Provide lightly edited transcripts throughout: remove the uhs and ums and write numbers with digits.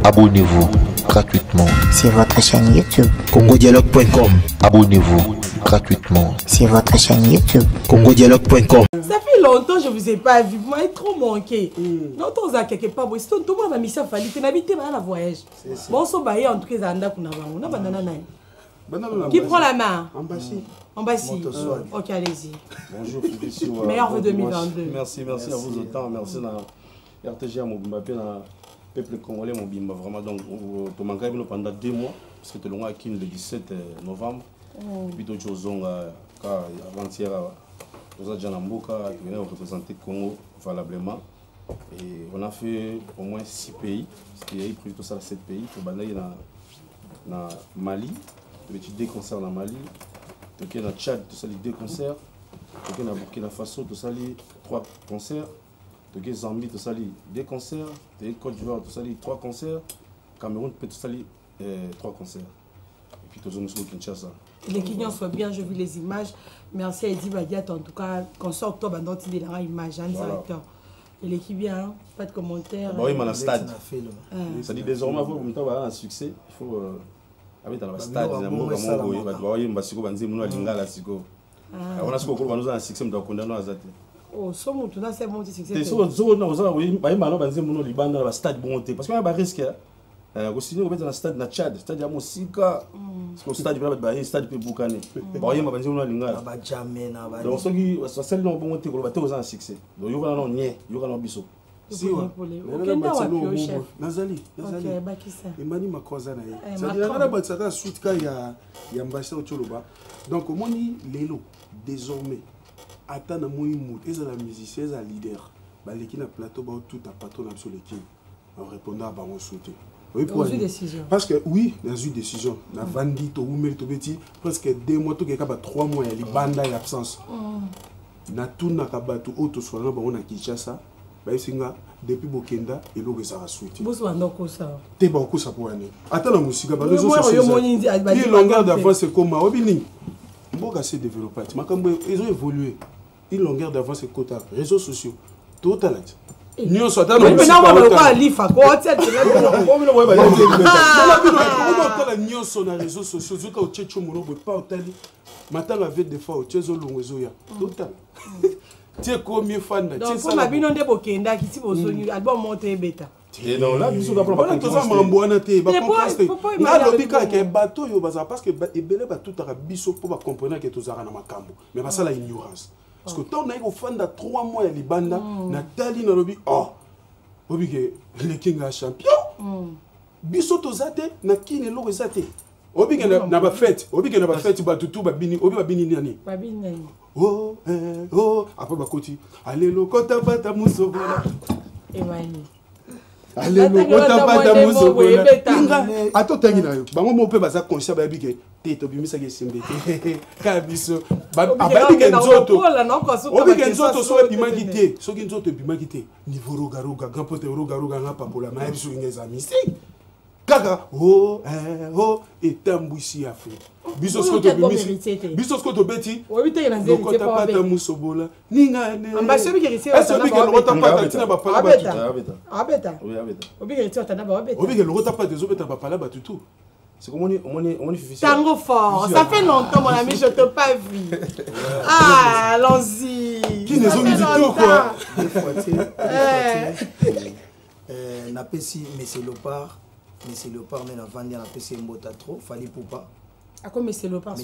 Abonnez-vous gratuitement sur votre chaîne YouTube congodialogue.com. Abonnez-vous gratuitement sur votre chaîne YouTube congodialogue.com. Ça fait longtemps que je ne vous ai pas vu. Vous m'avez trop manqué. Longtemps, vous avez quelque part. Si tout le monde a mis ça, il faut habiter dans le voyage. Bon, ça va en tout cas, qui prend la main? Embassy. Ok, allez-y. Bonjour, Félicie. Meilleur vœu 2022. Merci à vous autant. Merci à RTG, à mon peuple congolais, mon bimba. Vraiment, donc, tu m'as pendant 2 mois, parce que tu l'as acquis le 17 novembre. Puis d'autres choses, avant-hier, tu as déjà représenté le Congo valablement. Et on a fait au moins 6 pays, parce qu'il y a eu prévu tout ça 7 pays. Tu as Mali, tu as 2 concerts dans Mali. Tu as Tchad, tu as 2 concerts. Tu as Burkina Faso, tu as 3 concerts. Tu as Zambie, tu as 2 concerts. Tu as Côte d'Ivoire, tu as 3 concerts. Cameroun, tu as 3 concerts. Et puis tu as Kinshasa. Les clients soient bien, je vis les images. Merci à Eddie Baguette, en tout cas, qu'on sort octobre, il y a une image, un directeur. Et l'équipe bien, pas de commentaires. Oui, mais le stade. Ça dit désormais, il faut avoir un succès. Il faut. Avec dans le stade, on a un succès, on a condamné à Zate. Oh, ce mot, on a c'est mon succès. C'est ça, on a un stade bon, parce qu'il y a un risque. Aussi, on va dans le stade de Tchad, stade de Mosika, le stade de stade de Boukane. Donc, ceux qui sont là, on va un succès. Donc, il y aura un biseau. Si wa nazali imani makoza na ye c'est-à-dire na batsata suite ka ya mbasa otoloba donc omoni lelo désormais ata na moi mout eza la musicien eza leader baleki na plateau ba tout à patron na soleki en répondant à bango sauter oui pour parce que oui dans une décision na vandi to umeli to beti presque 2 mois to keka ba 3 mois ya libanda ya absence na tuna ka batu auto soana bango na Kinshasa. Depuis Bokenda, il y a un suite. Vous avez ça. Tu as ça pour année. Attends la musique. Les longueurs d'avance, c'est comme Obini. Boga s'est développé. Ils ont évolué. Une longueur d'avance, c'est quota. Réseaux sociaux. Total. Nous sommes dans le réseaux sociaux. Tu es combien fan de donc pour ma bino nde bokenda kiti bosoni album monter beta et non là biso ka prendre tout ça mamboana te ba contraste na lobika ke bateau yo baza parce que ebele ba tout ara biso pour ba comprendre que tozara na makambo mais ba ça la ignorance parce que tant na ko fan da 3 mois ya libanda na tali na lobi oh obi ke le king a champion biso tozate na kine lo ezate obi ke na ba fête ba tutu ba bini obi ba bini nani oh oh après bakoti alelo kota pata musobola emani alelo kota pata musobola ato tangi na yo bango mo pe baza conscient ba bike te to bimisa ke simbete ka biso ba abike nzoto obike nzoto so bimaki te so ki nzoto bimaki te niveau rogaruga grand pote rogaruga nga papola ma biso ngeza mystique kaka oh etambwisi Afrique biso skoto beti lokota pata musobola ninga ne ambassade qui réussit est-ce que lokota pata tina ba pala batu abeta obi qui réussit tana ba abeta obi que lokota pata zo beta ba pala batu tout c'est comme on est tango fort ça fait longtemps mon ami je te pas vu ah allons-y qui ne sont dit tout quoi na pesi monsieur Lopard mais la vendre na pesi mbota trop fallait pour pas à quoi monsieur Lopard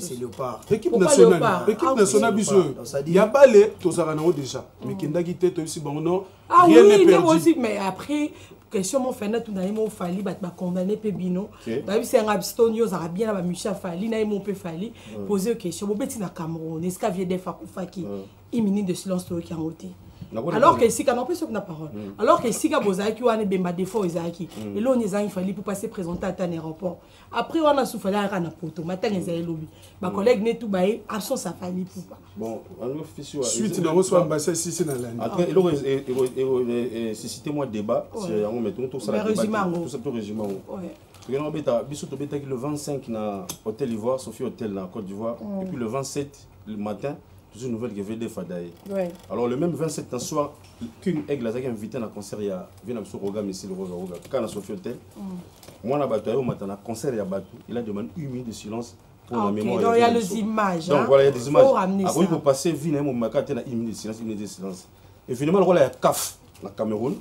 équipe nationale biso ya balé tozara na déjà mais kindaki te to ici bon non rien n'est perdu aussi mais après question mon fait tout na mo fali ba condamner pe bino ba c'est un abstonio ça bien ba Michel Fali na mo pe Fali poser question bo beti na Cameroun est-ce qu'a vie des fakufaki une minute de silence qui a ôté alors que si quand on peut sur la parole alors que si Gabozaki ou ane bemba défaut Isaki et là on est il fallait pour passer présenter à un aéroport après on a soufflé à un poto matin les aïe lobby ma collègue n'est tout baé absence ça fallait pour pas bon on fait suite dans votre ambassade si c'est dans la après et citez-moi débat sur on met tout ça tout ça tout régime ouais on beta biso to beta le 25 na hôtel Ivoire Sophie Hôtel na Côte d'Ivoire et puis le 27 le matin c'est une nouvelle qui vient de Fadaï. Ouais. Alors le même 27 ans soir, qu'une aigle a invité à un concert, il y a vient sur Roga, mais c'est le Roga, quand on a Sophie Hotel. Moi, on a battu au matin, un concert, il y a battu, il a demandé 1 minute de silence pour la mémoire. Donc il y a les images. Donc voilà, il y a des images. Après, il faut passer, vine, mon maca, il y a 1 minute de silence, 1 minute de silence. Et finalement, il y a CAF, au Cameroun.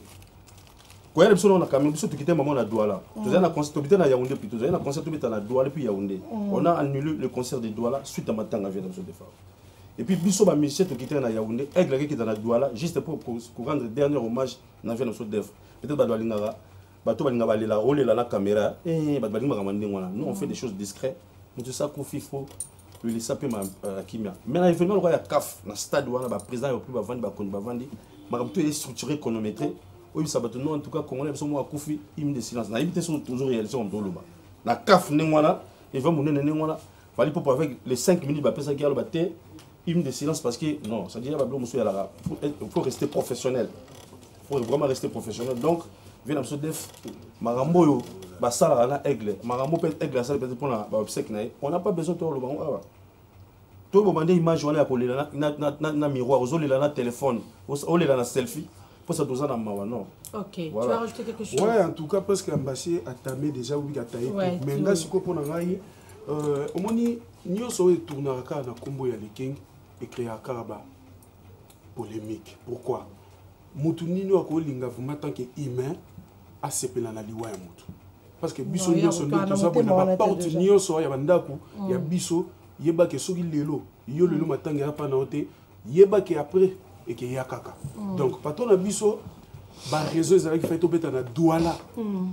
Quand il y a des personnes au Cameroun, il y a un moment à Douala. Il y a un concert à Yaoundé, plutôt. Il y a un concert à Douala, puis Yaoundé. On a annulé le concert de Douala suite à Matanga, vient de se défendre. Et puis, Bisso va Michel qui était à Yaoundé, Aigle qui est dans la Douala, juste pour rendre le dernier hommage à la se défendre. Peut-être que Balingara, Bato Balingara, la caméra, et nous on fait des choses discrètes. Nous tout ça, il faut le laisser un peu à Kimia. Mais là, événement, il y a CAF, dans le stade où le président est plus vendre, il est structuré, chronométré. Oui, ça va nous en tout cas, Congolais, ils sont à Koufi, ils me silence. La limite sont toujours réalisés en Doloba. La CAF, il va me fallait pour avec les 5 minutes, il va battre. Hymne de silence parce que non, ça dit il faut rester professionnel. Il faut vraiment rester professionnel. Donc, viens à ce def, Marambo, Basala, Aigle, Marambo peut être Aigle, ça peut être pour la obsèque. On n'a pas besoin de le banc. Tout le monde image, on a collé na miroir, on a na téléphone, on a na selfie. Pour ça, tout ça, non. Ok, voilà. Tu vas rajouter quelque chose? Ouais, en tout cas, parce que l'ambassade a tamé déjà, oui, a taillé. Mais là, ce qu'on a dit, au moins, nous sommes tournés à la combo ya King et créé à Karaba. Polémique. Pourquoi? Moutouni nous a collé vraiment tant que humain à se peler dans la liwa ya moutou. Parce que biso nous sommes tout ça, on n'a pas porté nous sommes ya bandaku, ya biso, yeba que soki lelo, yo lelo matanga ya pa na ote, yeba que après et que ya kaka. Donc patron na biso ba réseau ezala ki fait to beta na douala.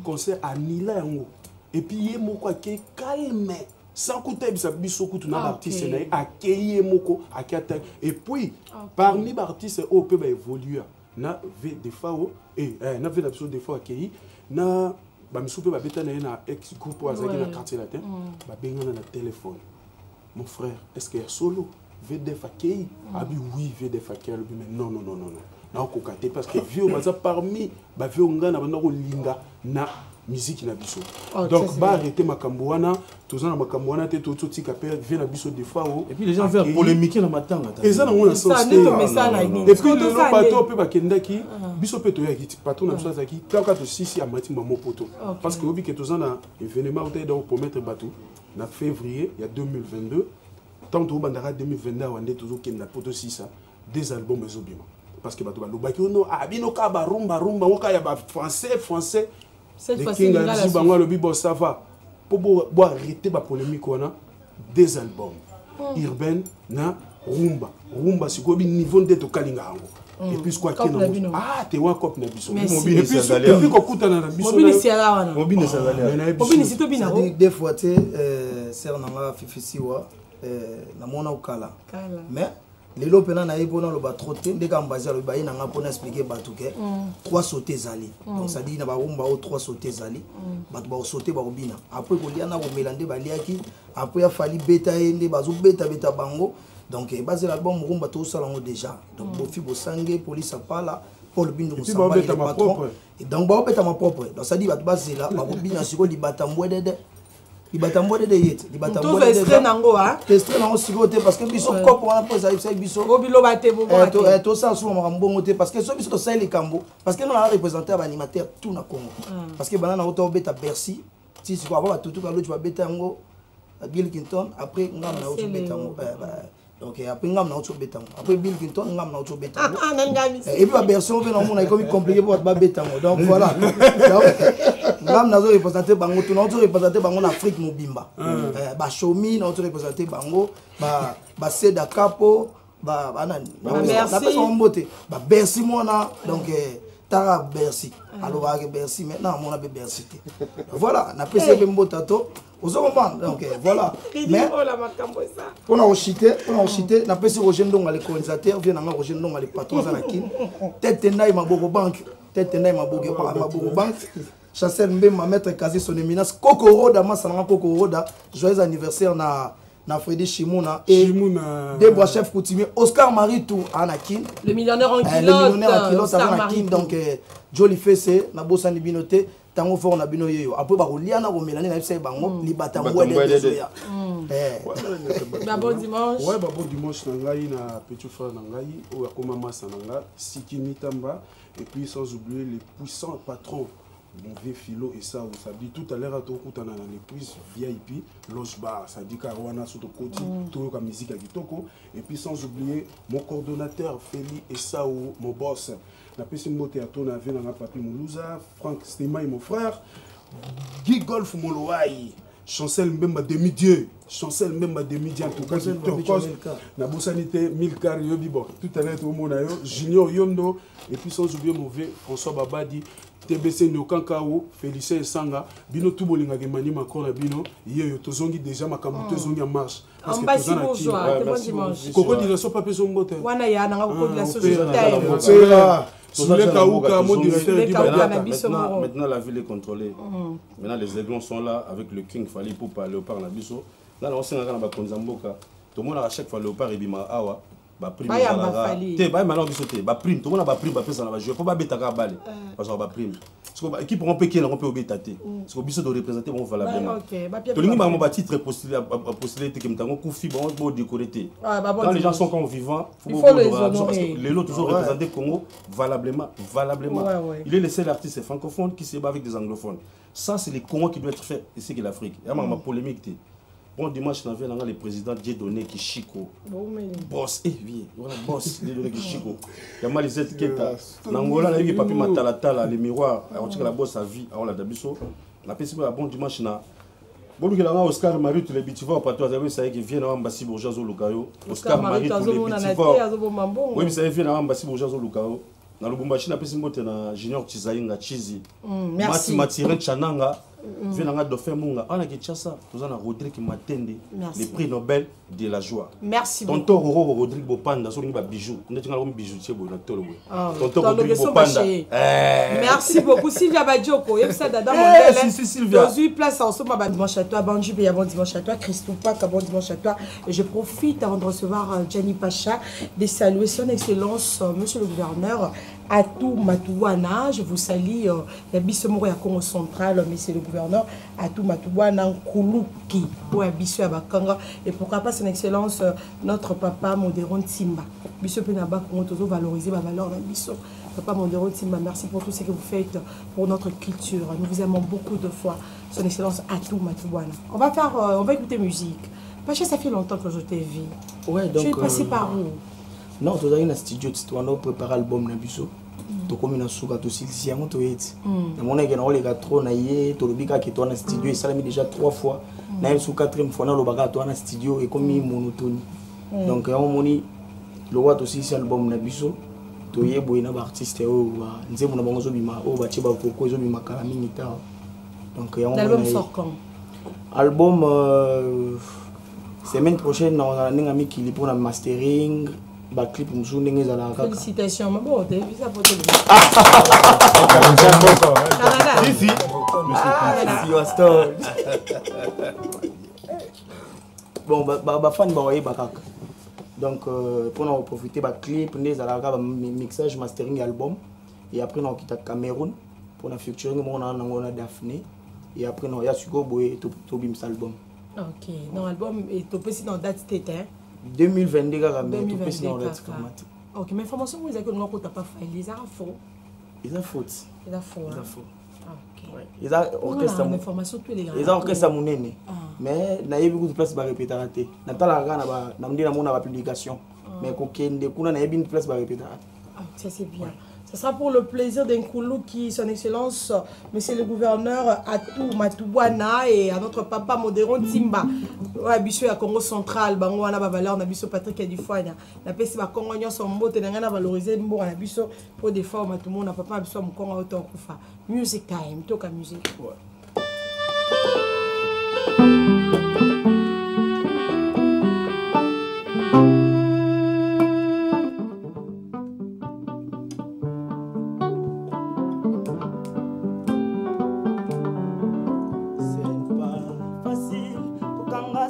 Concert à Nila yango. Et puis yé moko ke calme. Sans coûter bisa biso kutu na artiste na accueillir moko akata et puis parmi les artistes au peut évoluer na v des fois et na v d'absolu des fois accueilli na ba misupe ba beta na ex groupe azaki na quartier latin ba benga na téléphone mon frère est-ce qu'il y a solo VDF accueilli abi oui VDF accueilli mais non na kokate parce que vieux baza parmi ba vieux ngana ba ndako linga na musique na biso. Donc ba arrêter makambo wana, tous na makambo wana te tout tika pe vient na biso des fois. Et puis les gens veulent polémiquer na matanga. Et ça na on sens. Et puis le bateau pe ba kendaki, biso pe to yaki patron na biso zaki, kaka to sisi a mati mamo poto. Parce que obi que tous na événement au donc pour mettre bateau na février il y a 2022, tant to bandara 2022 wande toujours kenda poto 6 des albums ezobima. Parce que bateau ba lobaki no abino ka ba rumba oka ya ba français cette fois-ci, ça va. Pour arrêter la polémique, on a des albums. Urbain, na rumba. Rumba, c'est quoi le niveau de Kalinga. Et puis, quoi qu'il y ait ah, tu vois, cop Nabiso. Et puis, des fois, c'est un Fifisiwa, Namona Okala. Mais. Les lopena na ibona lo ba trotter de kambaza lo ba ina nga pona expliquer batuke 3 sauter zali donc ça dit na ba rumba o 3 sauter zali batu ba sauter ba obina après ko liana ko melande ba liaki après ya fali beta ende bazo beta bango donc base l'album rumba to salango déjà donc bo fi bo sangue police apala Paul Bindo ko samba le patron et donc ba beta ma propre donc ça dit batu base là ba obina siko libata mbwede Libatambo de yet, libatambo de extrait nango hein. Extrait nango sigote parce que biso cop on a posé ça biso. Obilo bate bo. Tout ça sur mon te parce que so biso to ça les cambo parce que nous a représenté animateur tout na Congo. Parce que banana auto beta Bercy, si tu vois tout ka l'autre va beta ngo Bill Clinton après ngam na auto beta ngo. Donc après ngam na auto beta ngo. Après Bill Clinton ngam na auto beta ngo. Et puis la version vient on a comme compliqué pour ba beta ngo. Donc voilà. Ngam nazo représenter bango tout nazo représenter bango en Afrique mobimba ba Shomi nazo représenter bango ba Seda Capo ba anani na pesa mbote ba Bercy mona donc tara Bercy alors avec Bercy maintenant on a Bercy voilà na pesa mbota to ozo comprendre donc voilà mais on a chité na pesa Roger Ndonga le colonisateur vient na Roger Ndonga le patron za na kin tête ndai maboko bank bank Chancel Mbemba maître Kazi son éminence Coco Roda Masana Coco Roda joyeux anniversaire na Freddy Shimuna et Debra chef coutumier Oscar Maritou Anakin le millionnaire en kilote Anakin donc Joli Fessé na Bosani Binoté tango fort na bino yo après ba kolia na ko melani na bisa bango libata ngwele ya bon dimanche ouais bon dimanche na ngai na petit frère na ngai o akoma masa na nga Siki Mitamba et puis sans oublier les puissants patrons mon vieux philo et ça vous savez tout à l'heure to kutana na les plus VIP Loge Bar ça dit Caruana Soto Koti tout la musique à Kitoko et puis sans oublier mon coordonnateur Feli et ça mon boss la personne moté à ton avion na papi Moulouza Franck Stéma et mon frère Guy Golf Moloai Chancel même à demi-dieu Chancel même à demi-dieu en tout cas c'est Turcos na bosanité 1000 car yobi bon tout à l'heure tout le monde Junior Yondo et puis sans oublier mon vieux François Babadi TBC Nokankao, Félicien Sanga, Bino tout bolinga gemani makora bino, yeyo tozongi déjà makambo tozongi en marche. Parce que tozana bonjour, bon dimanche. Koko di la so pape so mbote. Wana ya na ko di la so je c'est là. Mon directeur dit maintenant la ville est contrôlée. Maintenant les aiglons sont là avec le King Fali pour Léopard na biso. Là on sait na ba konzamboka. Tout le monde à chaque fois Léopard et bima awa. Ba prime te ba malon bisoté ba prime tout le monde ba prime ba pesa na ba jouer pour ba betaka balé parce que ba prime parce que équipe on peut qu'il on peut obétater parce que biso de représenter bon valablement to lingi ba mo ba titre postuler te kimtango kufi bon décorer quand les gens sont comme vivants il faut les honorer parce que les lots toujours représenter Congo valablement il est le seul artiste francophone qui se bat avec des anglophones ça c'est les Congo qui doit être fait ici que l'Afrique il y a ma polémique. Bon dimanche, on a le président Dieudonné Kishiko. Boss, voilà, boss, Dieudonné Kishiko. Il y a Malizette Keta. Nangola, il y a papi Matalatala, les miroirs, on tient la bosse à vie, on l'a dabiso. La PC, bon dimanche, bon, il y a Oscar Marie, tous les bitivores, pas toi, ça y est, qui viennent à Ambassi Bourgeois au Lucayo. Oscar Marie, tous les bitivores. Oui, mais ça y est, viennent à Ambassi Bourgeois au Lucayo. Dans le Bumbashi, on a PC Junior Tizaïnga Chizi. Merci. Matiren Chananga. Venanga de faire munga on a que ça nous on a Rodrigue Matende le prix Nobel de la joie. Merci beaucoup. Tonton Rodrigue Bopanda sur ba bijou on est un bijou chez bon tolo tonton Rodrigue Bopanda merci beaucoup Sylvia Badioko et ça dada modèle Sylvia dans une place ensemble ba dimanche à toi Banjube et bon dimanche à toi Christophe Pac bon dimanche à toi et je profite avant de recevoir Gianni Pacha de saluer son excellence monsieur le gouverneur Atou Matouana, je vous salue, il y a Bissomoro à Congo central, monsieur le gouverneur, Atou Matouana, Koulouki, ou à Bissou à Bakanga, et pourquoi pas son excellence, notre papa Modéron Timba. Bissou Penaba, Congo, toujours valoriser ma valeur dans Bissou. Papa Modéron Timba, merci pour tout ce que vous faites pour notre culture. Nous vous aimons beaucoup de fois, son excellence Atou Matouana. On va écouter musique. Pacha, ça fait longtemps que je t'ai vu. Ouais, donc. Tu es passé par où? Non, tu as un studio, tu as préparé l'album Nabiso. Tu as comme une souka, tu as si on tu es. On a gagné les 4 ans, tu as bika qui est studio et ça l'a mis déjà 3 fois. Na une souka 4e fois na le baga tu as studio et comme monotonie. Donc on moni le roi aussi c'est album Nabiso. Tu es boy na artiste o nze mona bango zo bima o ba tiba koko zo bima kala minita. Donc l'album sort quand? Album semaine prochaine on a un ami qui est pour la mastering. Clip félicitations, mais bon, tu as vu ça pour te bon, fan donc pour en profiter clip, mixage, mastering album et après on quitte Cameroun pour la featuring on a Daphné et après on a Sugo Boy to bim album. OK, non album est topé dans date tête hein. 2022 OK, mais information vous avez que nous pas fait les infos. Ils ont faute. OK. Ils ont orchestre information tous les gars. Ils ont orchestre monene. Mais na yebi beaucoup de place ba répéter raté. Na tala na ba na mdina mona ba publication. Mais ko kende kuna na yebi une place ba répéter raté. Ça c'est bien. Ce sera pour le plaisir d'un Koulou qui, son excellence, monsieur le gouverneur Atou Matouana et à notre papa Modéron Timba. Abisso à Congo central, bango ana ba valeur na biso Patrick Adifanya. Na pesi ba Congo nyo son mbote na ngana valoriser mbo na biso pour des fois ma tout monde na papa biso mo Congo auto kufa. Music time, toka musique.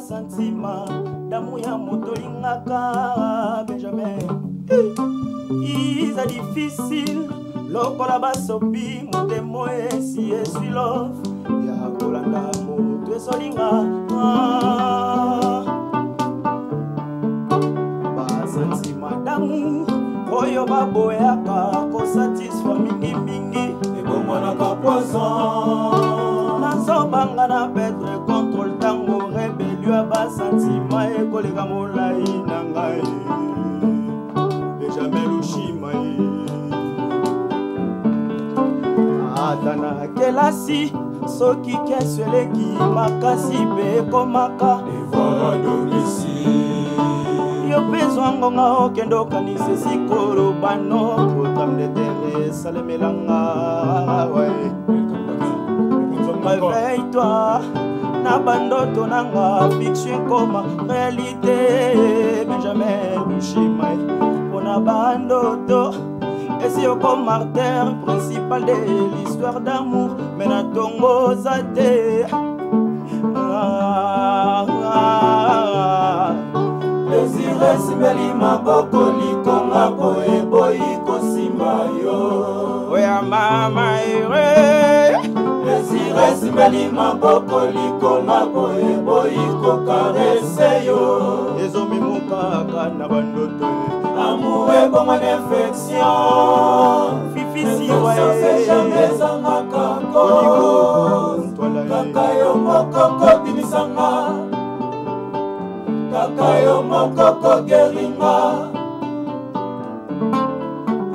Sentiment d'amour ya motolingaka Benjamin Isa difficile lokola basopi motema moi si esui love ya kolanda moto esolinga basantima d'amour oyo baboyaka kosatisfaire mingimingi ebongwanaka poison nazobanga na petre contre ntango rebelio ya basantima ekoleka molai na ngai jamais lushima ata na kelasi soki keso eleki makasi mpe ekomaka evara domisi yo bezwa ngonga okende okanisa esikolo bano programme de terre esalemelanga réveille-toi na bandoto nanga fiction ekoma réalité benjamin lushima mpona bandoto esi okoma artère principale de l'histoire d'amour me na tongo za te désire simeli maboko likonga boyeboyi kosimba yo oya mama ere désire simeli maboko likonga boyeboyi kokarese yo ezomimukaka na bandoto amour ebongo d'infection fifisi waye jamais angaka kaka yo moko kobimisanga kaka yo moko kogeringa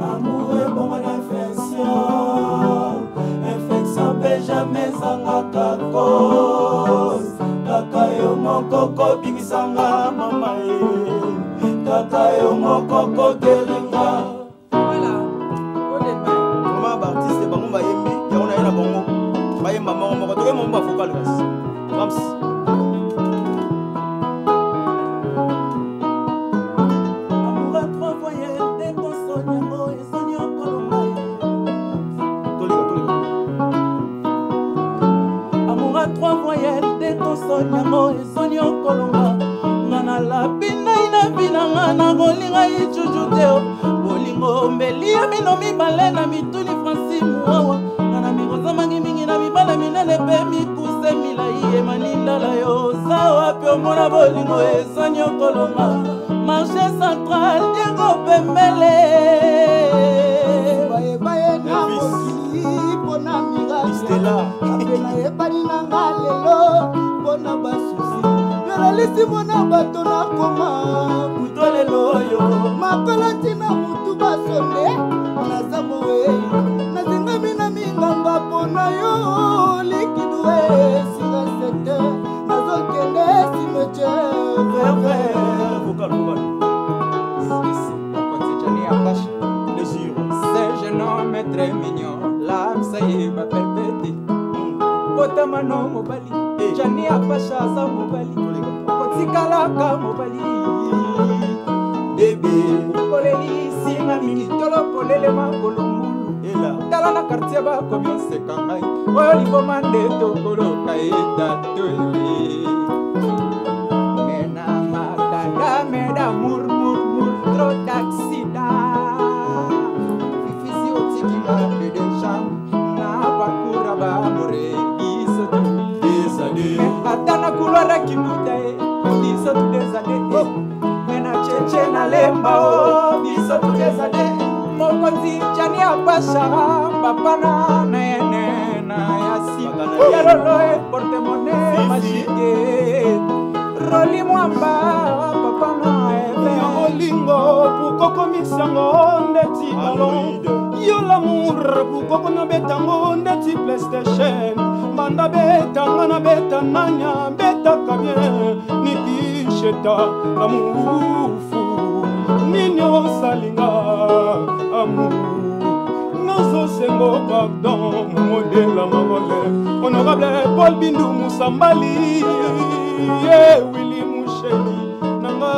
amour ebongo d'infection infection pe jamais angaka cause kaka yo moko kobimisanga mama kaka yo moko kogeringa voilà mama baartiste bango bayembi yango na ye na bango bayemba moko toke mo bafokale kasi rams amour à trois voyelles dès qu'on sonne yango esoni okolonga tolika amour à trois voyelles dès qu'on sonne yango esoni okolonga ngana lapi na binanga na kolinga ichuchu te bolingo mbeli ya mino mibale na mituli franci muawa ngana mikoza mangi mingi na mibala minene mpe mikuse milai emalindala yo zawa pe omona bolingo esani okolonga marché central diego pembele baye na mokili mpona miracle apena yebani nanga lelo mpona basusi yolalisi mona bato na koma kutolelo oyo makolo ntina mutu basonde naza mowe nazingami na minganga mpona yo likidue sira sete nazokende cimetiere ce jeune homme est très mignon l'âme ça y est va perpéter botamano mobali jani apasha za mobali kotikalaka mobali bebe poleli singa mingi tolo polele makolo mulu tala na quartier bakomi oseka ngai oyo liboma nde tokoloka edato mena makadame d'amour trop d'accident fifisi otikila plus de jambes na bakura bamore isoto ata na couloir akimuta e biso tu des années mena cheche na lemba o biso tu des années mokonzi chani apasha papa na nene na yasi yarolo e porte-monnaie magique roli mwamba papa na ebe olingo bukokomisango ndeti balon yo l'amour bukokona betango ndeti PlayStation banda betanga na beta nanya betaka bien nikisheta na mufu nini osalinga amour nazosengo pardon modela mabole honorable Paul Bindu Musambali Willy Musheli nanga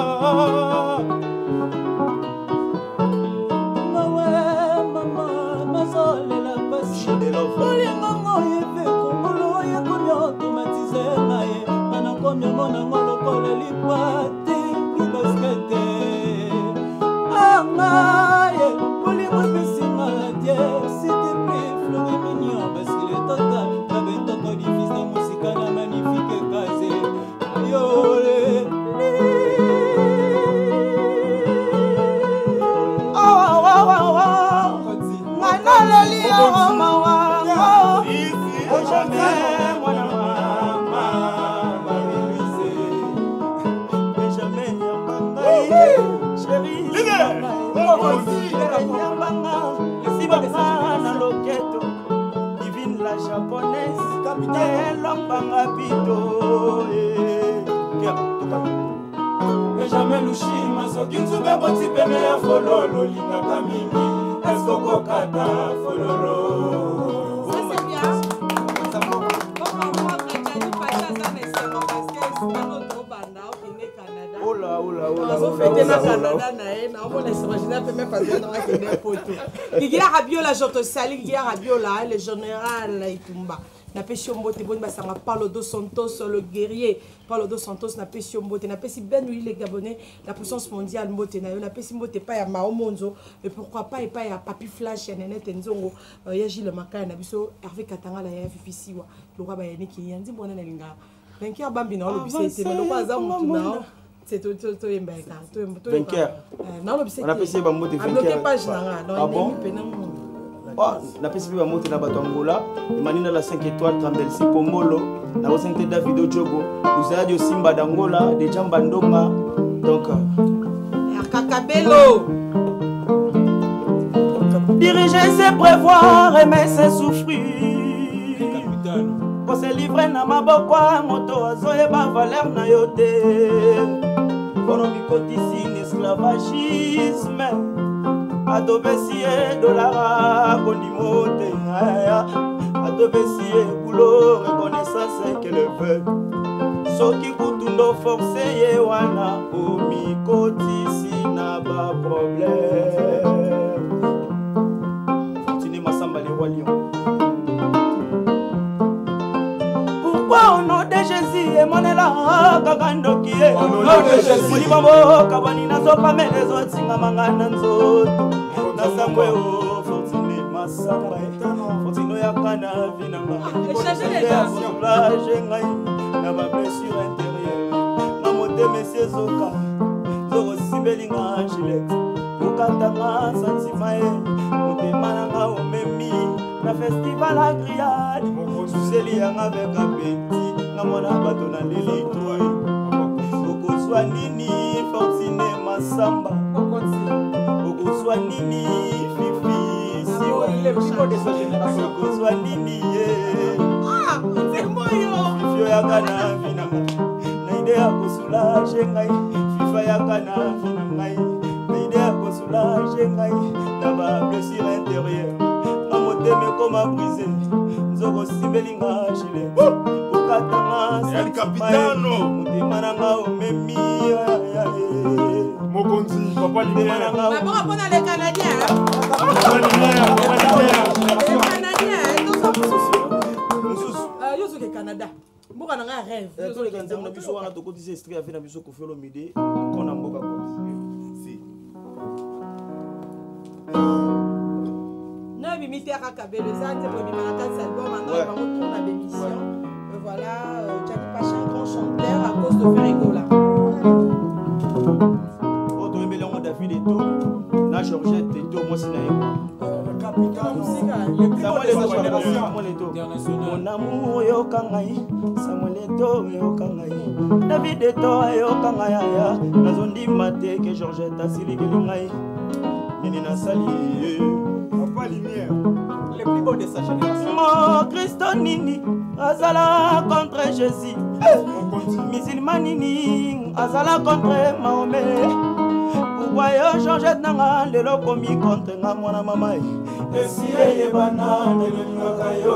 elombanga pito que jamais lushima soki nzube boti pene ya fololo lingaka mingi esoko kata fololo. Ça c'est bien. Le général Itumba. Na pesi mbote boni basanga Paulo dos Santos le guerrier Paulo dos Santos na pesi mbote na pesi Ben oui les Gabonais la puissance mondiale mbote na pesi mbote pa ya Maomonzo et pourquoi pas et pas ya Papi Flash ya Nenet Nzongo ya Gilles Makaya na biso Hervé Katanga la ya Fifisiwa le roi ba yaniki yandi bona na linga vainqueur bambi na lo bisete mais le roi za mutu na c'est tout yembeka tout vainqueur na lo bisete on a pesi ba mbote vainqueur bloqué page na non na pesi ba mbote na bato Angola manina la 5 étoiles Trambelsi Pomolo na Rosente David Ojogo Uzadi Simba d'Angola de Jamba Ndonga donc Kakabelo diriger c'est prévoir aimer c'est souffrir pour se livrer na maboko moto azoyeba valeur na yote bonomikotisi esclavagisme Adobesie dollar condimote Adobesie boulot reconnaissance qu'elle veut Soki kutundo forcé ye wana omikotisi na ba problème Continue Massamba les rois lions. Pourquoi au nom de Jésus et mon élan kakando qui est au nom de Jésus Mulibambo kabani na sopa mais les autres singa mangana nzoto Nasamwe o Fortune Massamba Fortune yakana vinanga changer les versions ngai na ba blessure intérieure na moté monsieur Zoka Zoro Sibelinga Gillette Ukatanga Santimae moté mananga o memi na festival agriade Suseli yanga avec un petit na mona bato na leli toi okozwa nini Fortune Massamba okozwa nini Fifi si le plus beau de sa génération okozwa nini c'est moi yo Fifi yakana vinanga na ide ya kosoulage ngai Fifi yakana vinanga na ide ya kosoulage ngai na ba blessure intérieure na moteme comme brisé Nzoko Sibelinga Gile Ukatanga El Capitano Mutemananga omemi Mokonzi Papa Linéa Bon rapport à les Canadiens Papa Linéa les Canadiens tous en sous yo zo Canada mboka na nga rêve yo zo le kanzem na biso wana to kotisi extrait afina biso ko felo midi kona mboka ko si non bimité Kakabelo ça c'est pour bimana 4 albums maintenant on va retourner à l'émission voilà Johnny Pacha grand chanteur à cause de Ferrigola Oto embele on David et tout na Georgette et tout moi c'est capitaine le plus beau de sa génération mon amour yo kangai Samuel Eto yo kangai David Eto yo kangai ya nazondi mate que Georgette asili kelingai nini na sali Papa Linéa le plus beau de sa génération mon Christo nini azala contre Jésus musulman nini azala contre Mahomet pourquoi yo Georgette nanga lelo komi contre nga mwana mama esi eyebana nelingaka yo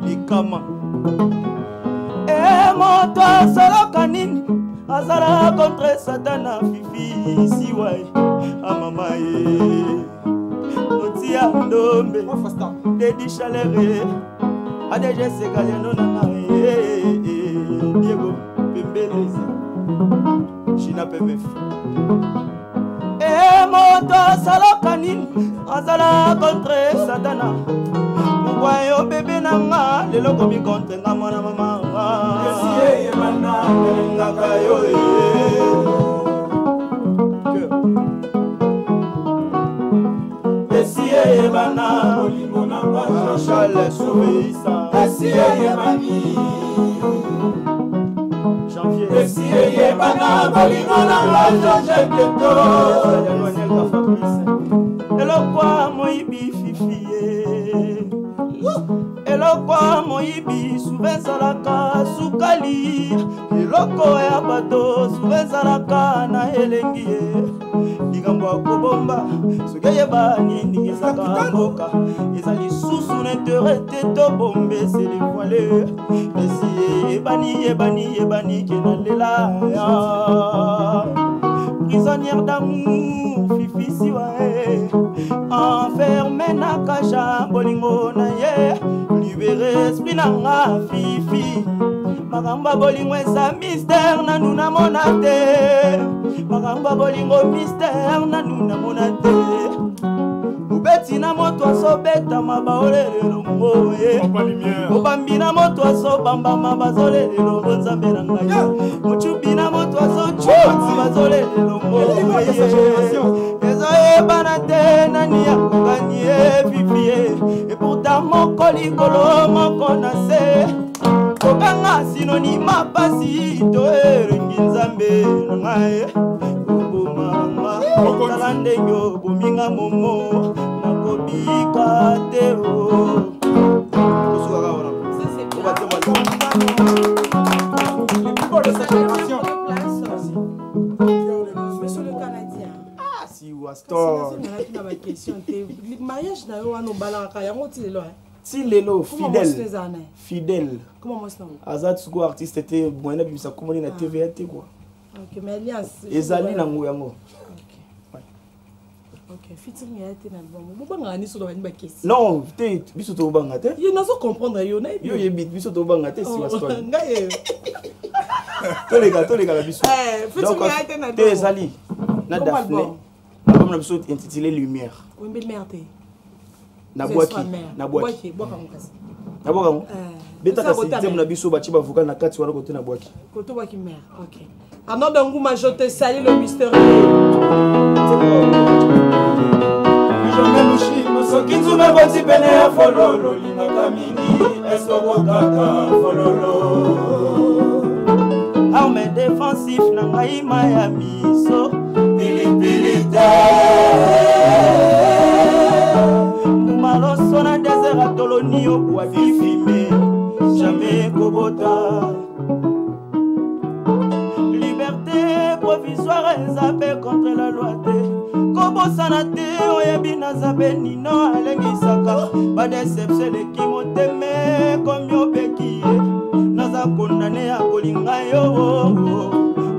likama moto asoloka nini azala contre satana fifi siwai amama otia ndombe dedi chalere adeje segaliano nanga Diego Pembeleza China PMF moto asaloka nini azala contre satana pourquoi yo bébé nanga lelo komi contre nga mwana mama esi eyebana nelingaka yo esi eyebana bolingo nanga Charles Souveissa esi eyebani Janvier esi eyebana bolingo nanga Georges Keto elokwa moyibi fifi eloko moyibi souvent ezalaka sukali eloko ya bato souvent ezalaka na elengi ye likambo akobomba soki eyeba nini ezalaka mboka eza lisusu na intere te tobombe selevoile esi yebani ke nalela prisonnière d'amour fifisiwa enfermé na kasha bolingo na ye libéré esprit na nga fifi makambo bolingo eza mystère nanu namona te makambo bolingo mystère nanu namona te obeti na moto azobetama baolelelongo obambi na moto azobambama bazolelelongo nzambe na ngai mocubi na moto azocuama bazolelelongo ezoyebana te nani akokani ye fifie epourtant moko likolo moko na se kokanga sinonima pasi to erengi nzambe na ngai obomanga tala ndenge obominga momo nakobika te tosukaka wana Monsieur le Canadien. Ah, si Wastor. Mariage na yo wana obalaka yango ti lelo. Ti lelo fidèle. Fidèle. Comment moi c'est Azat suko artiste était moyen bimisa komoni na TVA te quoi. OK, mais alliance. Ezali na yango. Ok, featuring a été dans l'album. Vous avez dit que vous avez une question. Non, tu biso to banga te. Yo nazo comprendre yo na. Yo yebit biso to banga te si Wastor. Tous les gars la biso. Featuring a été dans l'album. Te ezali na Daphné. L'album na biso intitulé Lumière. Oui, mais merde. Na boaki. Na boaki. Na boaki. Beta ka système na biso ba chiba vocal na kati wana côté na boaki. Côté boaki mère. OK. Arnaud Dangouma, je te salue le mystérieux. Jamais louchi, soki nzube boti pene ya fololo lingaka mingi esoko kaka fololo arme défensif na ngai maya miso pilipili te mumaloso na désert atoloni obwa bifime jamais kobota liberté provisoire ezape contre la loi te kobosana te oyebi nazabe nino alengisaka badeception eleki moteme komi obeki ye naza kondane ya kolinga yo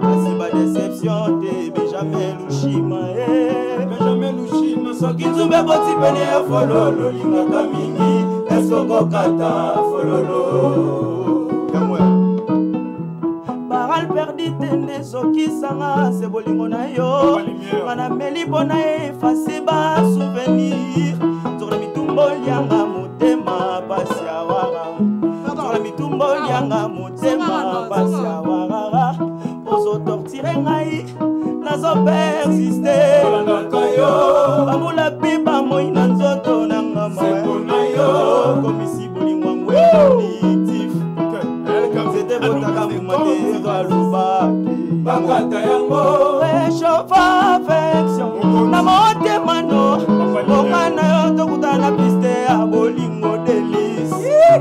kasi badeception te benjamin lushima benjamin lushima soki nzumbe boti pene ya fololo lingaka mingi esokokata fololo baral perdi tende soki sanga se bolingo na yo mana meli bona efase ba souvenir zora mitumbo lianga motema pasi ya wara zora mitumbo lianga motema pasi ya wara ozo tortire ngai nazo persiste bamula pipa moi na nzoto nanga mama yo komisi bolingo ngwenitif c'était botaka mumate bakata yango réchauffe affection na motema no bongana yo tokutana piste ya bolingo délice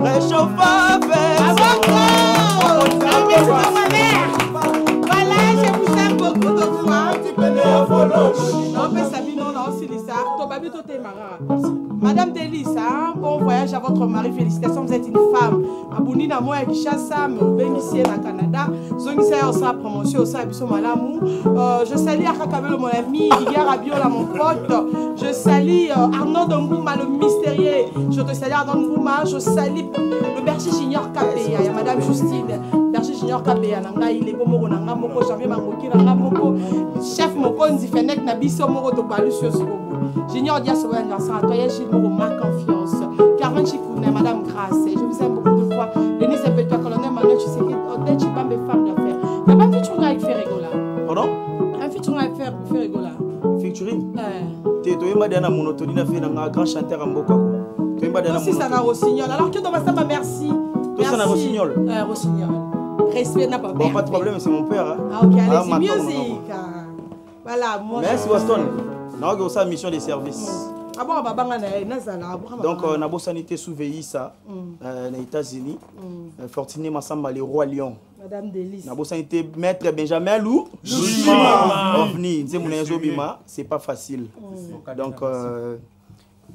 réchauffe affection voilà je vous aime beaucoup de fois non mais Sabine on aussi les ça to babi to te mara Madame Delisa, bon voyage à votre mari, félicitations, vous êtes une femme. Abouni na moi Kishasa, me bénissez na Canada. Zonissa aussi promotion aussi abisso malamu. Je salue Akakabelo mon ami, Didier Rabiola mon pote. Je salue Arnaud Dangouma le mystérieux. Je te salue Arnaud Dangouma, je salue le berger Junior Kapéa, ya Madame Justine. Berger Junior Kapéa nanga il est bomo nanga moko jamais mangoki nanga moko. Chef mokonzi fenek na biso moko to balu sur ce Junior Dia Sauvé anniversaire à toi, Gilles Moreau, ma confiance. Carmen Chikounet, Madame Grasse, je vous aime beaucoup de fois. Denise Epetua, colonel Manuel, tu sais que tu pas mes femmes d'affaires. Il n'y a pas de featuring avec Ferregola. Pardon? Un featuring avec Ferregola. Featuring? Tu es madame monotonie, tu es un grand chanteur en Boka. Tu es madame aussi, ça va Rossignol. Alors que dans ma samba, merci. Toi, ça n'a Rossignol. Rossignol. Respect n'a pas bon, pas de problème, c'est mon père. Hein. Ah, ok, allez, c'est musique. Voilà, moi. Merci, Waston. Non, c'est ça mission de service. Donc, na bosanité sous VISA, aux États-Unis. Fortuné Massamba, les rois Lion. Madame Delis. Na bosanité maître Benjamin Lou. OVNI, c'est pas facile. Donc,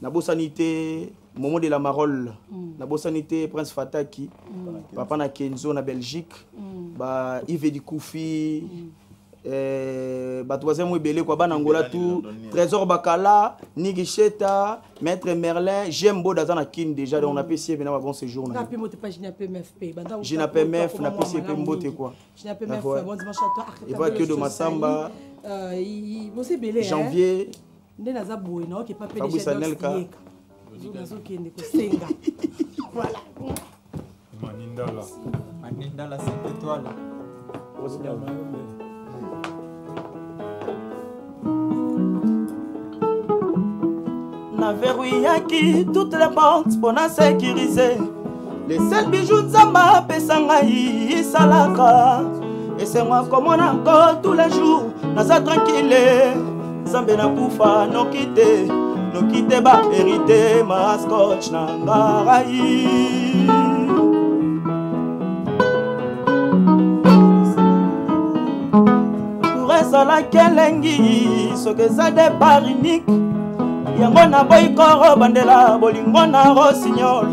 na bosanité Momo de la Marole, na bosanité Prince Fataki, Papa na Kenzo na Belgique, ba Yves Dikoufi. Troisième Webele quoi Angola tout Trésor Bakala Nigicheta Maître Merlin j'aime beau dans kin déjà on a PC venir bon séjour na pe mote pas JNAPMFP JNAPMF na PC pe mbote quoi JNAPMF bon dimanche à toi il va que de Massamba vous c'est belé janvier ndé naza boy non qui pas PDG voilà Manindala 5 étoiles. Na verrouillaki toutes les banques pour na sécuriser les seuls bijoux Nzamba pesanga isalaka et c'est moi comme on encore tous les jours naza tranquille Nzambe na kufa no quitte ba hérité ma scotch na ngarai pour ezala kelengi soki eza de barinique yango na boy koro bandela bolingo na rosignol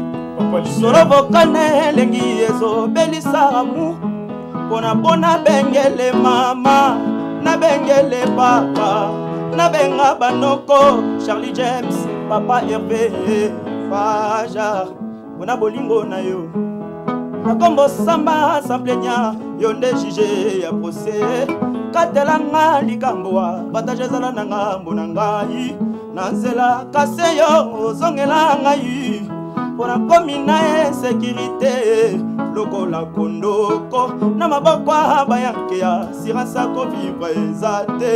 solo bokane elengi ezobelisa amour pona bengele mama na bengele papa na benga banoko Charlie James papa Hervé Fajar pona bolingo na yo nakombo samba samplenya yo nde juge ya procès katelanga likamboa batage ezala na ngambo na ngai nanzela kase yo ozongela ngai pona komi na sécurité lokola kondoko na maboko bayanke ya sirasa kovivre eza te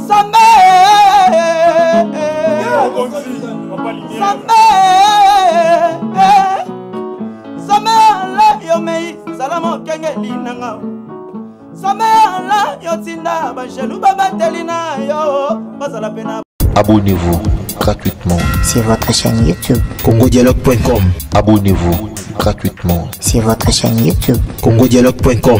Sambe Samela yomei salamo kengeli nanga Samela yotinda bajelu babateli na yo bazala pena. Abonnez-vous gratuitement sur votre chaîne YouTube congodialogue.com. Abonnez-vous gratuitement sur votre chaîne YouTube congodialogue.com.